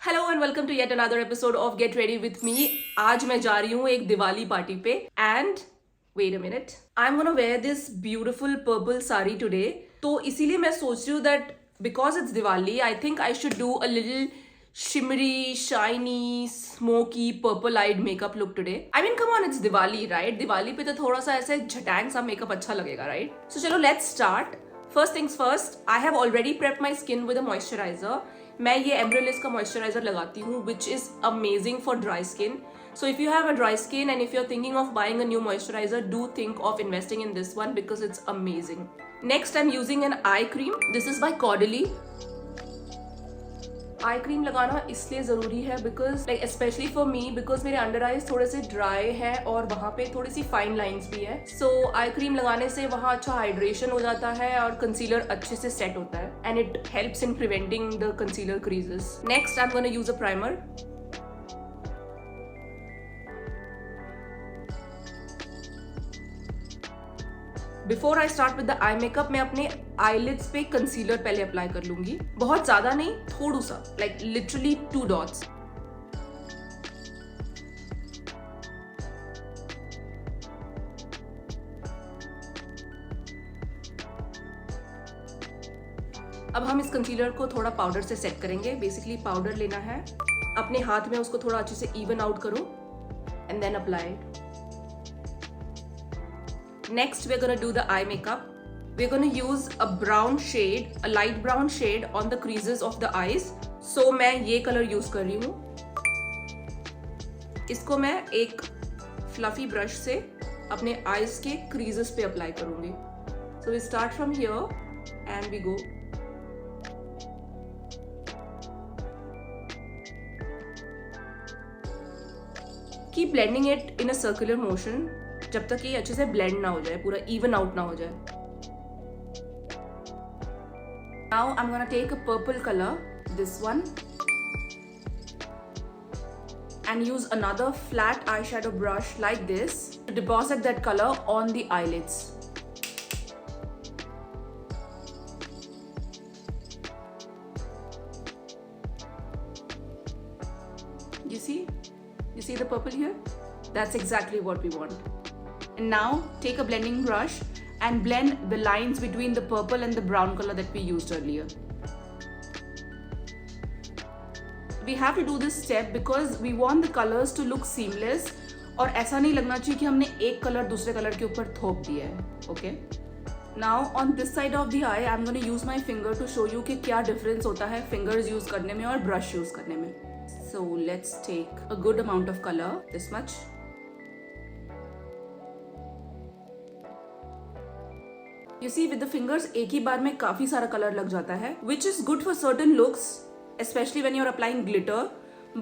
Hello and welcome to yet another episode of get ready with me. आज मैं जा रही हूँ एक दिवाली पार्टी पे and wait a minute, I am gonna wear this beautiful purple sari today. तो इसीलिए मैं सोच रही हूँ that because it's Diwali I think I should do a little shimmery shiny smoky purple eyed makeup look today. I mean come on, it's Diwali right? Diwali पे तो थोड़ा सा ऐसे झटैंग सा मेकअप अच्छा लगेगा राइट? सो चलो let's start. First things first, I have already prep my skin with a moisturiser. मैं ये एम्ब्रोलिस का मॉइस्चराइजर लगाती हूँ which is amazing for dry skin. So if you have a dry skin and if you're thinking of buying a new moisturizer, do think of investing in this one because it's amazing. Next, I'm using an eye cream. This is by Caudalie. Eye cream लगाना इसलिए ज़रूरी है because like specially for me because मेरे under eyes थोड़े से dry है और वहाँ पे थोड़ी सी फाइन लाइंस भी है. सो आई क्रीम लगाने से वहाँ अच्छा हाइड्रेशन हो जाता है और कंसीलर अच्छे से सेट होता है and it helps in preventing the concealer creases. Next I am gonna use a primer. Before I start with the eye makeup मैं अपने आईलिड्स पे कंसीलर पहले अप्लाई कर लूंगी. बहुत ज्यादा नहीं, थोड़ा सा, लाइक लिटरली 2 dots. अब हम इस कंसीलर को थोड़ा पाउडर से सेट करेंगे. बेसिकली पाउडर लेना है, अपने हाथ में उसको थोड़ा अच्छे से इवन आउट करो and then apply it. Next, we're gonna do the eye makeup. We're gonna use a brown shade, a light brown shade on the creases of the eyes. So मैं ये color use कर रही हूँ. इसको मैं एक fluffy brush से अपने eyes के creases पे apply करूँगी. So we start from here and we go. Keep blending it in a circular motion. जब तक ये अच्छे से ब्लेंड ना हो जाए, पूरा इवन आउट ना हो जाए. Now I am gonna take a purple colour, this one, and use another flat eyeshadow brush like this to deposit that color on the eyelids. You see the purple here? That's exactly what we want. And now take a blending brush and blend the lines between the purple and the brown color that we used earlier. We have to do this step because we want the colors to look seamless और ऐसा नहीं लगना चाहिए कि हमने एक colour दूसरे colour के ऊपर थोप दिया है. Okay? Now on this side of the eye, I'm going to use my finger to show you कि क्या difference होता है fingers use करने में और brush use करने में. So let's take a good amount of color, this much. You see, with the fingers एक ही बार में काफी सारा कलर लग जाता है, which is good for certain looks, especially when you're applying glitter.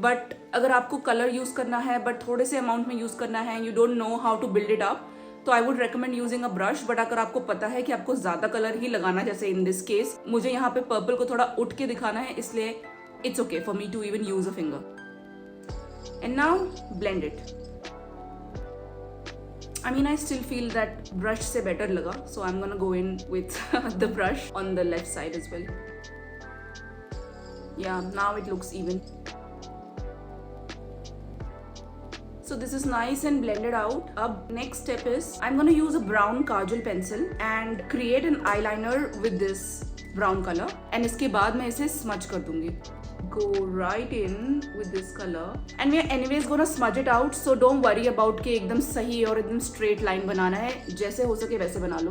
But अगर आपको कलर यूज करना है बट थोड़े से अमाउंट में यूज करना है, you don't know how to build it up, तो I would recommend using a brush. But अगर आपको पता है कि आपको ज्यादा कलर ही लगाना, जैसे in this case मुझे यहाँ पे पर्पल को थोड़ा उठ के दिखाना है, इसलिए it's okay for me to even use a finger. And now blend it. I mean, I still feel that brush से better लगा, so I'm gonna go in with the brush on the left side as well. Yeah, now it looks even. So this is nice and blended out. अब next step is I'm gonna use a brown kajal pencil and create an eyeliner with this brown color. And इसके बाद मैं इसे smudge कर दूंगी. Go right in with this color and we are anyways gonna smudge it out, so don't worry about कि एकदम सही और एकदम straight line बनाना है. जैसे हो सके वैसे बना लो.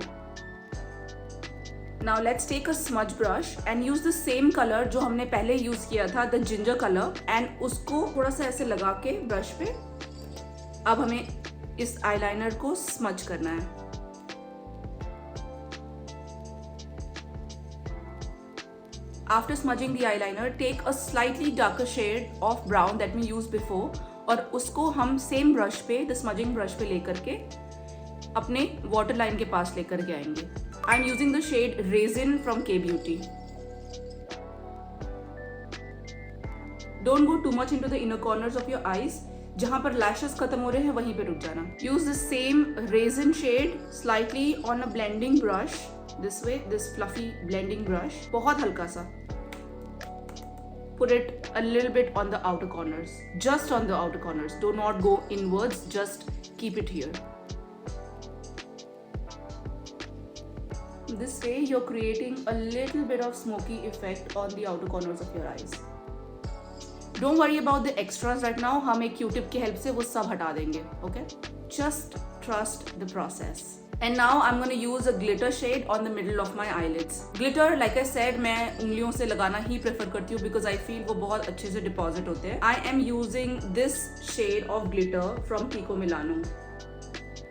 Now let's take a smudge brush and use the same color जो हमने पहले use किया था, the ginger color, and उसको थोड़ा सा ऐसे लगा के brush पे अब हमें इस eyeliner को smudge करना है. After smudging the eyeliner, take a slightly darker shade of brown that we used before और उसको हम same brush पे, the smudging brush पे लेकर के अपने waterline के पास लेकर के आएंगे. I'm using the shade Raisin from K Beauty. Don't go too much into the inner corners of your eyes. जहाँ पर lashes खत्म हो रहे हैं वहीं पे रुक जाना. Use the same Raisin shade slightly on a blending brush. This way, this fluffy blending brush, बहुत हल्का सा. put it a little bit on the outer corners, just on the outer corners. Do not go inwards, just keep it here. This way you're creating a little bit of smoky effect on the outer corners of your eyes. Don't worry about the extras right now. हम एक Q-tip की help से वो सब हटा देंगे, okay? Just trust the process. And now I'm going to use a glitter shade on the middle of my eyelids. Glitter, like I said, मैं उंगलियों से लगाना ही prefer करती हूँ because I feel वो बहुत अच्छे से deposit होते हैं. I am using this shade of glitter from Kiko Milano.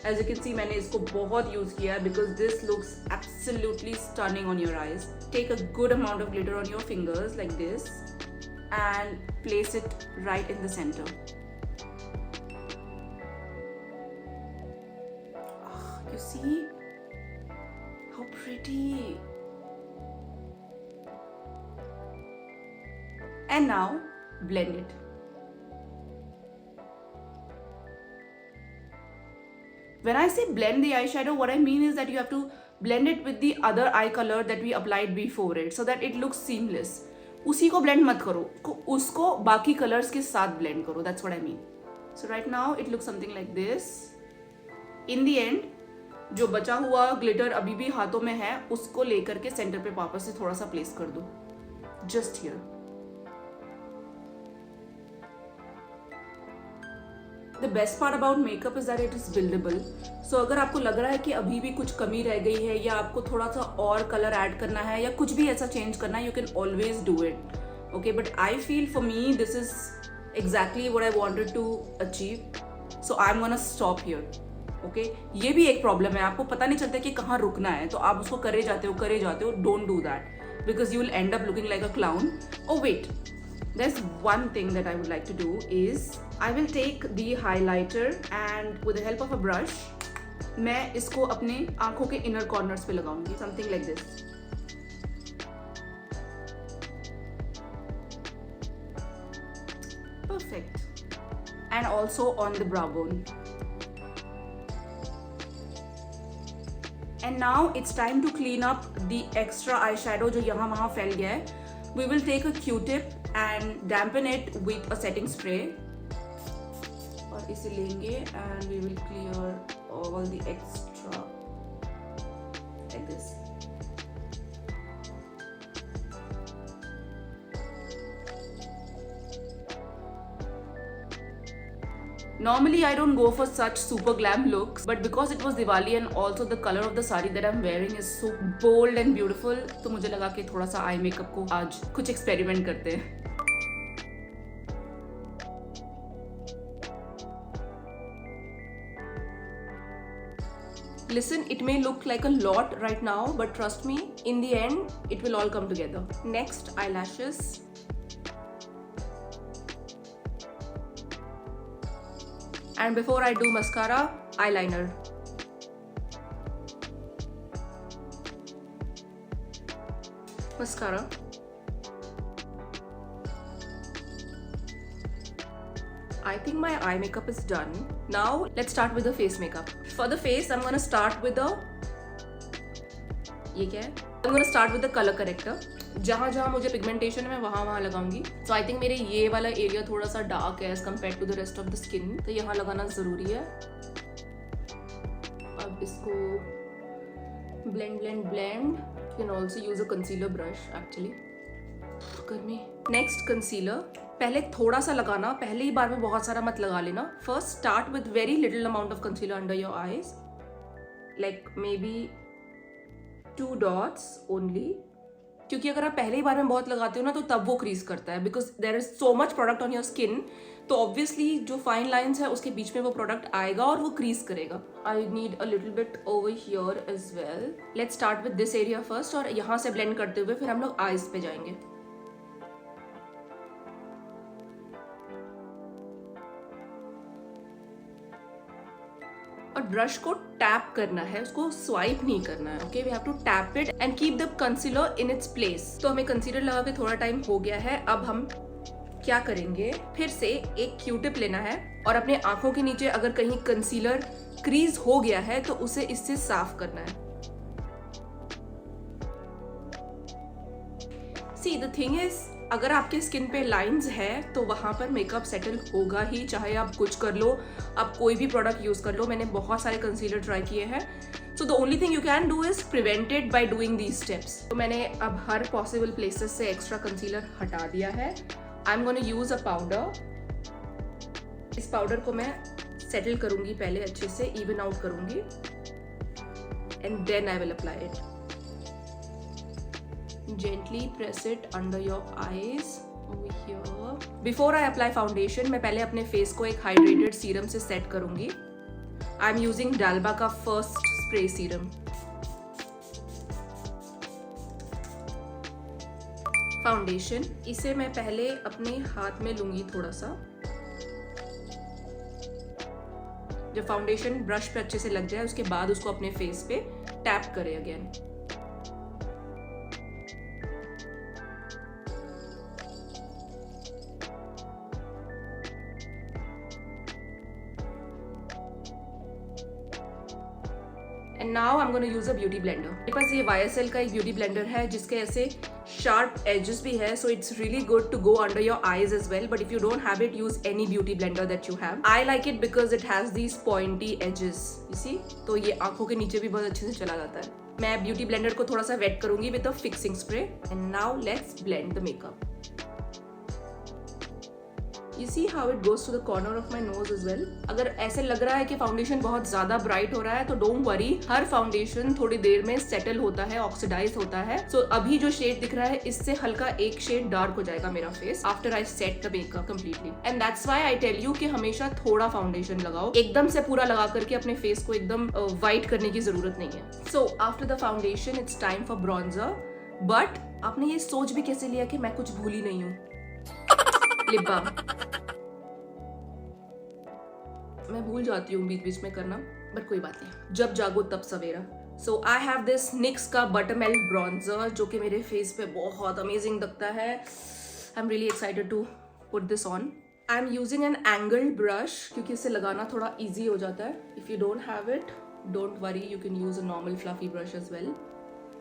As you can see, मैंने इसको बहुत use किया है because this looks absolutely stunning on your eyes. Take a good amount of glitter on your fingers like this and place it right in the center. You see how pretty. And now blend it. When I say blend the eyeshadow, what I mean is that you have to blend it with the other eye color that we applied before it so that it looks seamless. उसी को blend मत करो, उसको बाकी colors के साथ blend करो. That's what I mean. So right now it looks something like this. In the end, जो बचा हुआ ग्लिटर अभी भी हाथों में है उसको लेकर के सेंटर पे वापस से थोड़ा सा प्लेस कर दो, just here. The best part about makeup is that it is buildable. So अगर आपको लग रहा है कि अभी भी कुछ कमी रह गई है या आपको थोड़ा सा और कलर ऐड करना है या कुछ भी ऐसा चेंज करना है, you can always do it. Okay, but I feel for me this is exactly what I wanted to achieve, so I am gonna stop here. Okay, ये भी एक प्रॉब्लम है, आपको पता नहीं चलता कि कहाँ रुकना है, तो आप उसको करे जाते हो. Don't do that because you will end up looking like a clown. Oh wait, there's one thing that I would like to do is I will take the highlighter and with the help of a brush मैं इसको अपने आंखों के inner corners पे लगाऊंगी, something like this. Perfect. And also on the brow bone. And now it's time to clean up the extra eyeshadow जो यहाँ वहाँ फैल गया है. We will take a Q-tip and dampen it with a setting spray. और इसे लेंगे and we will clear all the extra like this. Normally I don't go for such super glam looks, but because it was Diwali and also the color of the sari that I'm wearing is so bold and beautiful, तो मुझे लगा कि थोड़ा सा eye makeup को आज कुछ experiment करते हैं. Listen, it may look like a lot right now, but trust me, in the end, it will all come together. Next, eyelashes. And before I do mascara, eyeliner. Mascara. I think my eye makeup is done. Now let's start with the face makeup. For the face, I'm gonna start with the ये क्या है? I'm gonna start with the color corrector. जहाँ जहाँ मुझे pigmentation है मैं वहाँ लगाऊंगी. So I think मेरे ये वाला एरिया थोड़ा सा डार्क है as compared to the rest of the skin, तो यहाँ लगाना जरूरी है. अब इसको blend. You can also use a concealer brush actually. गर्मी. Next concealer. पहले थोड़ा सा लगाना, पहले ही बार में बहुत सारा मत लगा लेना. First start with very little amount of concealer under your eyes, like maybe 2 dots only. क्योंकि अगर आप पहले ही बार में बहुत लगाते हो ना तो तब वो क्रीज करता है, because there is so much product on your skin, तो ऑब्वियसली जो फाइन लाइंस है उसके बीच में वो प्रोडक्ट आएगा और वो क्रीज करेगा. I need a little bit over here as well. Let's start with this area first और यहाँ से ब्लेंड करते हुए फिर हम लोग आईज पे जाएंगे. और ब्रश को टैप करना है, उसको स्वाइप नहीं करना है. Okay, we have to tap it and keep the concealer in its place. तो हमें कंसीलर लगा के थोड़ा टाइम हो गया है. अब हम क्या करेंगे, फिर से एक क्यूटिप लेना है और अपने आंखों के नीचे अगर कहीं कंसीलर क्रीज हो गया है तो उसे इससे साफ करना है. सी द थिंग इज, अगर आपके स्किन पे लाइंस है तो वहाँ पर मेकअप सेटल होगा ही, चाहे आप कुछ कर लो, आप कोई भी प्रोडक्ट यूज़ कर लो। मैंने बहुत सारे कंसीलर ट्राई किए हैं, so the only thing you can do is prevent it by doing these steps. तो मैंने अब हर पॉसिबल प्लेसेस से एक्स्ट्रा कंसीलर हटा दिया है। I am gonna use a powder. इस पाउडर को मैं सेटल करूंगी पहले, अच्छे से इवन आउट करूंगी, and then I will apply it. Gently press it under your eyes over here. Before I apply foundation, मैं पहले अपने फेस को एक हाइड्रेटेड सीरम से सेट करूंगी। आई एम यूजिंग डालबा का फर्स्ट स्प्रे सीरम। फाउंडेशन, इसे मैं पहले अपने हाथ में लूंगी थोड़ा सा। जब फाउंडेशन ब्रश पे अच्छे से लग जाए उसके बाद उसको अपने फेस पे टैप करें again. And now I am gonna use a beauty blender. मेरे पास ये YSL का एक ब्यूटी ब्लेंडर है जिसके ऐसे शार्प एजेस भी है, so it's really good to go under your eyes as well, but if you don't have it, use any beauty blender that you have. I like it because it has these pointy edges, you see, तो ये आंखों के नीचे भी बहुत अच्छे से चला जाता है। मैं ब्यूटी ब्लेंडर को थोड़ा सा वेट करूंगी with a fixing spray, and now let's blend the makeup. You see how it goes to the corner of my nose as well? अगर ऐसे लग रहा है कि फाउंडेशन बहुत ज्यादा ब्राइट हो रहा है तो डोंट वरी, हर फाउंडेशन थोड़ी देर में सेटल होता है, ऑक्सीडाइज होता है। सो अभी जो शेड दिख रहा है इससे हल्का एक शेड डार्क हो जाएगा मेरा face after I set the makeup completely. And that's why I tell you कि हमेशा थोड़ा फाउंडेशन लगाओ, एकदम से पूरा लगा करके अपने फेस को एकदम व्हाइट करने की जरूरत नहीं है। So after the foundation it's time for bronzer. But आपने ये सोच भी कैसे लिया कि मैं कुछ भूली नहीं हूँ? लिप बाम मैं भूल जाती हूँ बीच बीच में करना, बट कोई बात नहीं, जब जागो तब सवेरा। सो आई हैव दिस NYX का बटरमेल्ट ब्रॉन्जर जो कि मेरे फेस पे बहुत अमेजिंग लगता है। I am really excited to put this on. I am using an angled brush क्योंकि इसे लगाना थोड़ा ईजी हो जाता है। If you don't have it, don't worry, you can use a normal fluffy brush as well,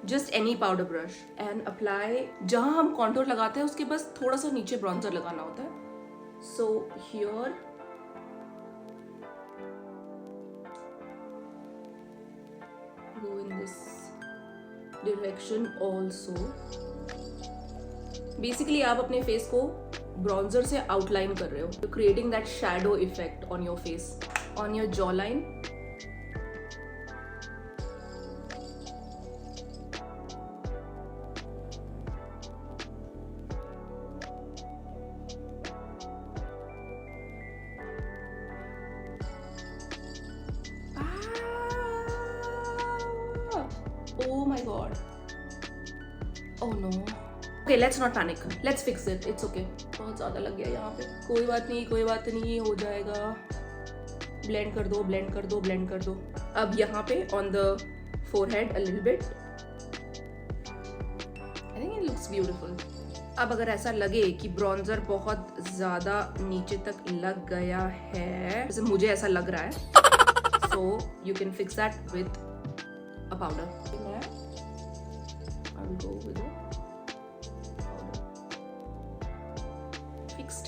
just any powder brush, and apply. जहां हम contour लगाते हैं उसके बस थोड़ा सा नीचे ब्रॉन्जर लगाना होता है। So here go in this direction also. Basically आप अपने फेस को ब्रॉन्जर से आउटलाइन कर रहे हो, you're creating that shadow effect on your face, on your jawline. Oh my god. Oh no. Okay, let's not panic. Let's fix it. It's okay. बहुत ज़्यादा लग गया यहाँ पे। कोई बात नहीं, कोई बात नहीं, हो जाएगा। ब्लेंड कर दो, ब्लेंड कर दो, ब्लेंड कर दो। अब यहाँ पे on the forehead a little bit. I think it looks beautiful. अब अगर ऐसा लगे कि ब्रॉन्जर बहुत ज़्यादा नीचे तक लग गया है, जैसे मुझे ऐसा लग रहा है, so you can fix that with a powder. I will go with it. Fixed.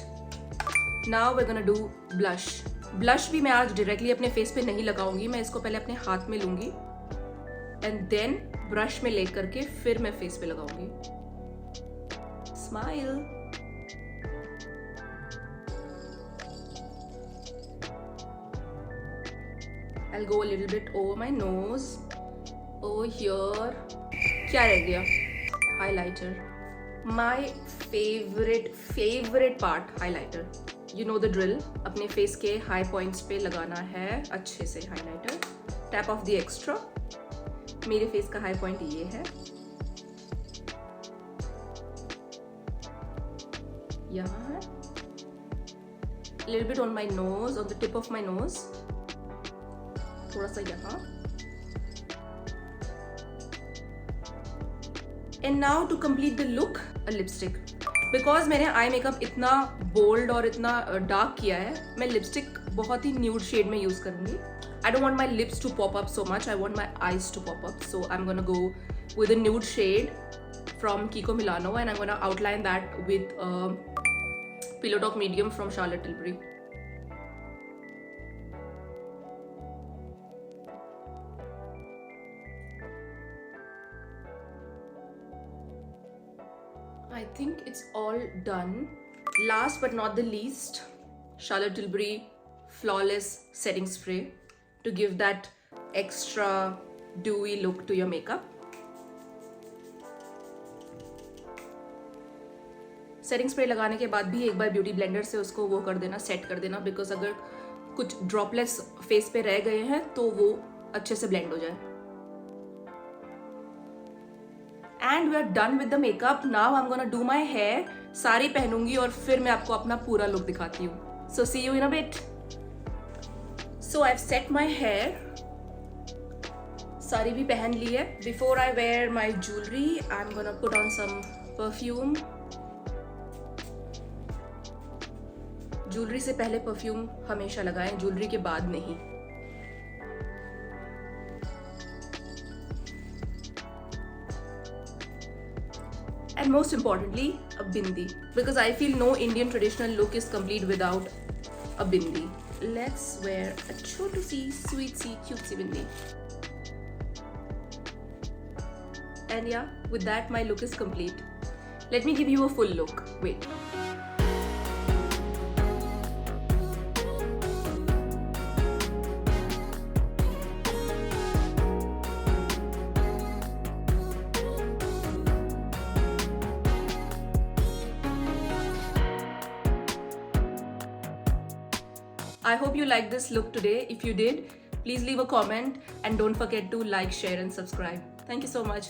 Now we're gonna do blush. Blush भी मैं आज डायरेक्टली अपने फेस पे नहीं लगाऊंगी, मैं इसको पहले अपने हाथ में लूंगी एंड देन ब्रश में ले करके फिर मैं फेस पे लगाऊंगी। Smile. I'll go a little bit over my nose. Over here. क्या रह गया? Highlighter. My favorite part, highlighter. You know the drill. अपने फेस के हाई पॉइंट्स पे लगाना है अच्छे से highlighter. Tap of the extra. मेरे फेस का हाई पॉइंट ये है, यहाँ है। Little bit on my nose, on the tip of my nose. थोड़ा सा यहाँ। And now to complete the look, a lipstick. Because मैंने आई मेकअप इतना बोल्ड और इतना डार्क किया है, मैं लिपस्टिक बहुत ही न्यूड शेड में यूज करूंगी। I don't want my lips to pop up so much. I want my eyes to pop up. So I'm gonna go with a nude shade from Kiko Milano, and I'm gonna outline that with Pillow Talk Medium from Charlotte Tilbury. I think it's all done. Last but not the least, Charlotte Tilbury Flawless Setting Spray to give that extra dewy look to your makeup. Setting spray लगाने के बाद भी एक बार beauty blender से उसको वो कर देना, सेट कर देना, बिकॉज अगर कुछ ड्रॉपलेट्स फेस पे रह गए हैं तो वो अच्छे से ब्लेंड हो जाए. And we are done with the makeup. Now I am gonna do my hair. Sari पहनूंगी और फिर मैं आपको अपना पूरा लुक दिखाती हूँ. So see you in a bit. So I have set my hair. Sari भी पहन ली है. Before I wear my jewellery I am gonna put on some perfume. Jewellery से पहले परफ्यूम हमेशा लगाएं, ज्वेलरी के बाद नहीं. And most importantly, a bindi, because I feel no Indian traditional look is complete without a bindi. Let's wear a chotu si, sweet si, cutesy bindi. And yeah, with that my look is complete. Let me give you a full look. Wait. I hope you liked this look today. If you did, please leave a comment and don't forget to like, share and subscribe. Thank you so much.